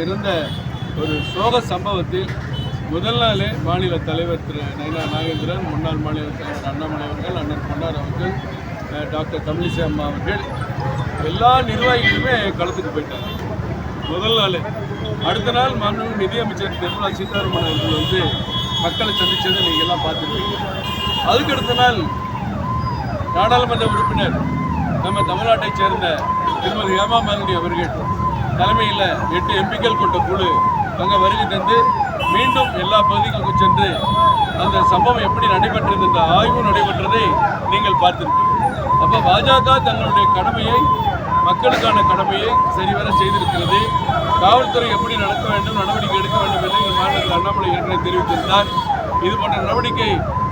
இருந்த ஒரு சோக சம்பவத்தில் முதல் நாளே மாநில தலைவர் திரு நயினா நாகேந்திரன், முன்னாள் மாநில தலைவர் அண்ணாமலை அவர்கள், அண்ணன் பொன்னார் அவர்கள், டாக்டர் தமிழிசை அம்மா அவர்கள் எல்லா நிர்வாகிகளுமே களத்துக்கு போயிட்டாங்க முதல் நாள். அடுத்த நாள் மாண்புமிகு நிதியமைச்சர் நிர்மலா சீதாராமன் அவர்கள் வந்து மக்களை சந்தித்ததை நீங்கள் எல்லாம் பார்த்துருக்கீங்க. அதுக்கடுத்த நாள் நாடாளுமன்ற உறுப்பினர் நம்ம தமிழ்நாட்டைச் சேர்ந்த திருமதி ஹேமா மாலினி அவர்கள் தலைமையில் 8 எம்பிக்கள் கொண்ட குழு அங்கே வருகை தந்து மீண்டும் எல்லா பகுதிகளுக்கும் சென்று அந்த சம்பவம் எப்படி நடைபெற்றது என்ற ஆய்வு நடைபெற்றதை நீங்கள் பார்த்திருக்கீங்க. அப்போ பாஜக தங்களுடைய கடமையை, மக்களுக்கான கடமையை சரிவர செய்திருக்கிறது. காவல்துறை எப்படி நடக்க வேண்டும், நடவடிக்கை எடுக்க வேண்டும் என்று எங்கள் மாநிலத்தில் அண்ணாமலை ஏற்கனவே தெரிவித்திருந்தார். இது போன்ற நடவடிக்கை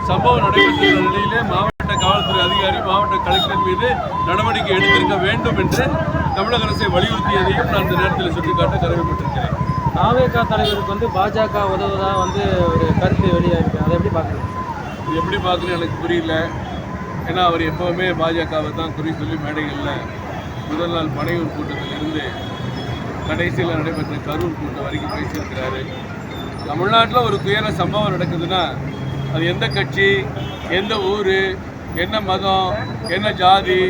சம்பவம் நடைபெற்றுள்ள நிலையிலே மாவட்ட காவல்துறை அதிகாரி, மாவட்ட கலெக்டர் மீது நடவடிக்கை எடுத்திருக்க வேண்டும் என்று தமிழக அரசை வலியுறுத்தியதையும் நான் இந்த நேரத்தில் சுட்டிக்காட்ட கடமைப்பட்டிருக்கிறேன். தாவேகா தலைவருக்கு வந்து பாஜக உதவுவதாக வந்து ஒரு கருத்து வெளியாயிருக்கு. அதை எப்படி பார்க்குறீங்க? இது எப்படி பார்க்குறேன்னு எனக்கு புரியல. ஏன்னா அவர் எப்போவுமே பாஜகவை தான் குறி சொல்லி மேடைகளில் முதல் நாள் பனையூர் கூட்டத்திலிருந்து கடைசியில் நடைபெற்ற கரூர் கூட்டம் வரைக்கும் பேசியிருக்கிறாரு. தமிழ்நாட்டில் ஒரு துயர சம்பவம் நடக்குதுன்னா அது எந்த கட்சி, எந்த ஊர், என்ன மதம், என்ன ஜாதி,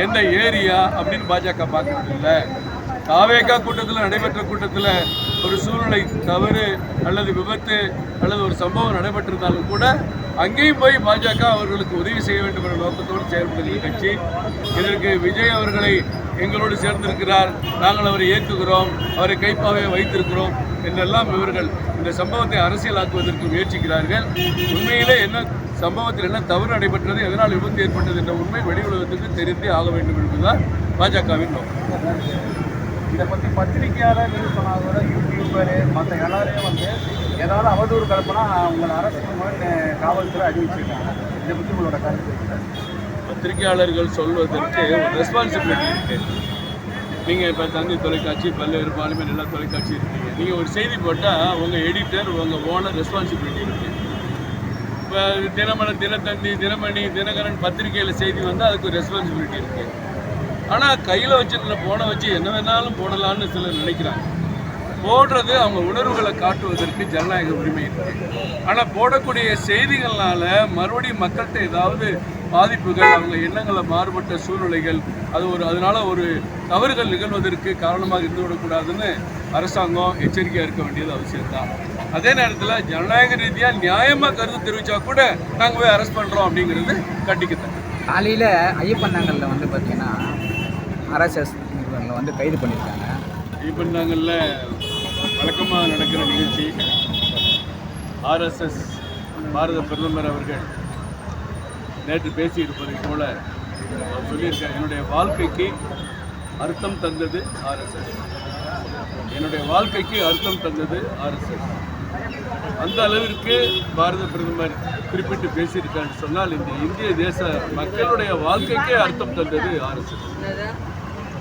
எந்த ஏரியா அப்படின்னு பாஜக பார்க்கறது இல்லை. தாவேகா கூட்டத்தில் நடைபெற்ற கூட்டத்தில் ஒரு சூழ்நிலை தவறு அல்லது விபத்து அல்லது ஒரு சம்பவம் நடைபெற்றிருந்தாலும் கூட அங்கேயும் போய் பாஜக அவர்களுக்கு உதவி செய்ய வேண்டும் என்ற நோக்கத்தோடு செயல்படுகிற கட்சி. இதற்கு விஜய் அவர்களை எங்களோடு சேர்ந்திருக்கிறார், நாங்கள் அவரை ஏற்றுகிறோம், அவரை கைப்பாவே வைத்திருக்கிறோம் என்றெல்லாம் இவர்கள் இந்த சம்பவத்தை அரசியலாக்குவதற்கு முயற்சிக்கிறார்கள். உண்மையிலே என்ன சம்பவத்தில் என்ன தவறு நடைபெற்றது, எதனால் விபத்து ஏற்பட்டது என்ற உண்மை வெளி உலகத்துக்கு தெரிந்தே ஆக வேண்டும் என்பதுதான் பாஜகவின் நோக்கம். இதை பற்றி பத்திரிகையாளர் நியூஸ் சொன்னாங்க, யூடியூபர் மற்ற எல்லாரையும் வந்து ஏதாவது அவதூறு கலப்பினா உங்களை அரசுக்கு காவல்துறை அறிவிச்சிருக்காங்க. இதை பற்றி உங்களோட கருத்து? பத்திரிகையாளர்கள் சொல்வதற்கு ஒரு ரெஸ்பான்சிபிலிட்டி இருக்குது. நீங்கள் இப்போ தந்தி தொலைக்காட்சி, பல்வேறு பாலிமர் எல்லா தொலைக்காட்சி இருக்கீங்க. நீங்கள் ஒரு செய்தி போட்டால் உங்கள் எடிட்டர், உங்கள் ஓனர் ரெஸ்பான்சிபிலிட்டி இருக்குது. இப்போ தினமலர், தினத்தந்தி, தினமணி, தினகரன் பத்திரிகையில் செய்தி வந்தால் அதுக்கு ஒரு ரெஸ்பான்சிபிலிட்டி இருக்குது. ஆனால் கையில் வச்சுருக்கிற ஃபோனை வச்சு என்ன வேணாலும் போடலான்னு சிலர் நினைக்கிறாங்க. போடுறது அவங்க உணர்வுகளை காட்டுவதற்கு ஜனநாயக உரிமை இருக்குது. ஆனால் போடக்கூடிய செய்திகள்னால மறுபடியும் மக்கள்கிட்ட ஏதாவது பாதிப்புகள், அவங்க எண்ணங்களை மாறுபட்ட சூழ்நிலைகள், அதனால ஒரு தவறுகள் நிகழ்வதற்கு காரணமாக இருந்து விடக்கூடாதுன்னு அரசாங்கம் எச்சரிக்கையாக இருக்க வேண்டியது அவசியம்தான். அதே நேரத்தில் ஜனநாயக ரீதியாக நியாயமாக கருத்து தெரிவித்தா கூட நாங்கள் போய் அரெஸ்ட் பண்ணுறோம் அப்படிங்கிறது கண்டிக்கத்தக்கது. காலையில் ஐயப்பன் நாங்கலில் வந்து பார்த்திங்கன்னா RSS நிறுவனங்களை வந்து கைது பண்ணியிருக்காங்க. ஐயப்பன் நாங்கலில் வழக்கமாக நடக்கிற நிகழ்ச்சி. RSS பாரத பிரதமர் அவர்கள் நேற்று பேசியிருப்பதை போல அவர் சொல்லியிருக்கார், என்னுடைய வாழ்க்கைக்கு அர்த்தம் தந்தது RSS, என்னுடைய வாழ்க்கைக்கு அர்த்தம் தந்தது RSS. அந்த அளவிற்கு பாரத பிரதமர் குறிப்பிட்டு பேசியிருக்கான்னு சொன்னால் இந்த இந்திய தேச மக்களுடைய வாழ்க்கைக்கே அர்த்தம் தந்தது RSS.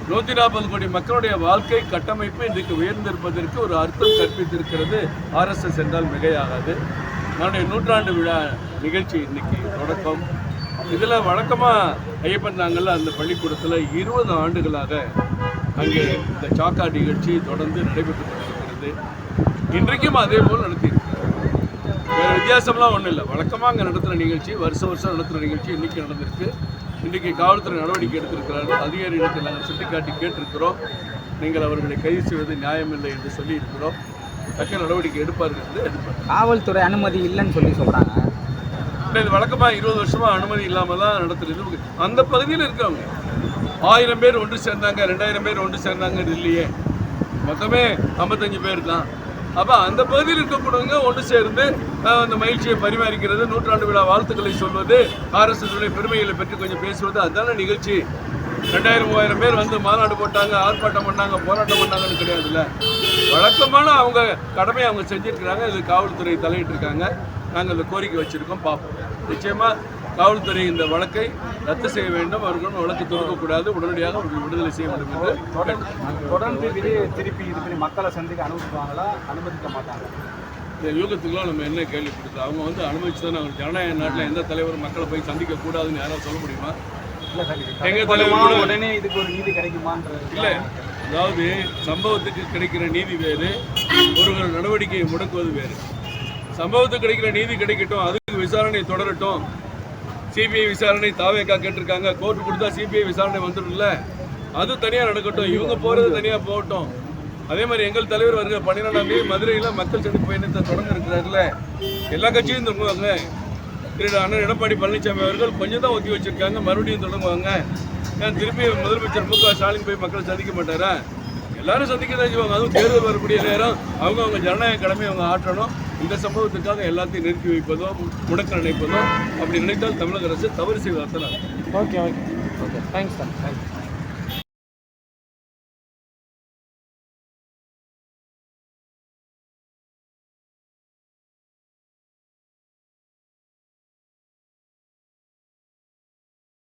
140 கோடி மக்களுடைய வாழ்க்கை கட்டமைப்பு இன்றைக்கு உயர்ந்திருப்பதற்கு ஒரு அர்த்தம் கற்பித்திருக்கிறது RSS என்றால் மிகையாகாது. நம்முடைய 100ஆண்டு விழா நிகழ்ச்சி இன்னைக்கு தொடக்கம். இதில் வழக்கமாக ஐயப்பன் நாங்கள்ல அந்த பள்ளிக்கூடத்தில் 20 ஆண்டுகளாக அங்கே இந்த சாக்கா நிகழ்ச்சி தொடர்ந்து நடைபெற்று கொண்டிருக்கிறது. இன்றைக்கும் அதே போல் நடத்தியிருக்கிறது. வேறு வித்தியாசம்லாம் ஒன்றும் இல்லை. வழக்கமாக அங்கே நடத்துகிற நிகழ்ச்சி, வருஷம் நடத்துகிற நிகழ்ச்சி இன்றைக்கி நடந்திருக்கு. இன்றைக்கி காவல்துறை நடவடிக்கை எடுத்திருக்கிறார்கள். அதிகாரிகளுக்கு நாங்கள் சுட்டிக்காட்டி கேட்டிருக்கிறோம், நீங்கள் அவர்களை கைது செய்வது நியாயமில்லை என்று சொல்லியிருக்கிறோம். தக்க நடவடிக்கை எடுப்பார்கள் என்று எதிர்பார்க்கிறோம். காவல்துறை அனுமதி இல்லைன்னு சொல்கிறாங்க. இல்லை, இது வழக்கமாக 20 வருஷமாக அனுமதி இல்லாமல் தான் நடத்துறது. அந்த பகுதியில் இருக்கவங்க 1000 பேர் ஒன்று சேர்ந்தாங்க, 2000 பேர் ஒன்று சேர்ந்தாங்க இல்லையே, மொத்தமே 55 பேர் தான். அப்போ அந்த பகுதியில் இருக்கக்கூடியவங்க ஒன்று சேர்ந்து அந்த மகிழ்ச்சியை பரிமாறிக்கிறது, 100ஆண்டு விழா வாழ்த்துக்களை சொல்வது, RSS பெருமைகளை பற்றி கொஞ்சம் பேசுவது, அதுதானே நிகழ்ச்சி. 2000-3000 பேர் வந்து மாநாடு போட்டாங்க, ஆர்ப்பாட்டம் பண்ணாங்க, போராட்டம் பண்ணாங்கன்னு கிடையாதுல்ல. வழக்கமான அவங்க கடமையை அவங்க செஞ்சுருக்கிறாங்க. இது காவல்துறை தலையிட்டிருக்காங்க. நாங்கள் அந்த கோரிக்கை வச்சுருக்கோம், பார்ப்போம். நிச்சயமாக காவல்துறை இந்த வழக்கை ரத்து செய்ய வேண்டும், அவர்களும் வழக்கு தொடுக்கக்கூடாது, உடனடியாக அவர்கள் விடுதலை செய்ய வேண்டும் என்று தொடர்ந்து திருப்பி இது பண்ணி மக்களை சந்திக்க அனுமதிப்பாங்களா, அனுமதிக்க மாட்டாங்க? இந்த யூகத்துக்குலாம் நம்ம என்ன கேள்விப்படுது? அவங்க வந்து அனுமதிச்சு தானே. அவங்க ஜனநாயக நாட்டில் எந்த தலைவரும் மக்களை போய் சந்திக்க கூடாதுன்னு யாராவது சொல்ல முடியுமா? எங்கள் தலைவர் உடனே இதுக்கு ஒரு நீதி கிடைக்குமான்றது இல்லை. அதாவது சம்பவத்துக்கு கிடைக்கிற நீதி வேறு, ஒருவர் நடவடிக்கையை முடக்குவது வேறு. சம்பவத்துக்கு கிடைக்கிற நீதி கிடைக்கட்டும், அதுக்கு விசாரணை தொடரட்டும். சிபிஐ விசாரணை தாவேக்கா கேட்டிருக்காங்க, கோர்ட்டு கொடுத்தா சிபிஐ விசாரணை வந்துடும்ல, அது தனியாக நடக்கட்டும், இவங்க போகிறது தனியாக போகட்டும். அதே மாதிரி எங்கள் தலைவர் வருகிற 12ஆம் தேதி மதுரையில் மக்கள் சந்திப்பு பயணத்தை தொடங்க இருக்கிறாருல, எல்லா கட்சியும் தொடங்குவாங்க. அண்ணன் எடப்பாடி பழனிசாமி அவர்கள் கொஞ்சம் தான் ஒத்தி வச்சிருக்காங்க, மறுபடியும் தொடங்குவாங்க. ஏன் திருப்பி முதலமைச்சர் மு க ஸ்டாலின் போய் மக்களை சந்திக்க மாட்டாரா? எல்லாரும் சந்திக்க தான் செய்வாங்க. அதுவும் தேர்தல் வரக்கூடிய நேரம் அவங்க ஜனநாயக கடமையை அவங்க ஆற்றணும். இந்த சம்பவத்துக்காக எல்லாத்தையும் நிறுத்தி வைப்பதோ முடக்க நினைப்பதோ அப்படி நினைத்தால் தமிழக அரசு தவறு செய்வதாக. Okay okay okay thanks sir thanks.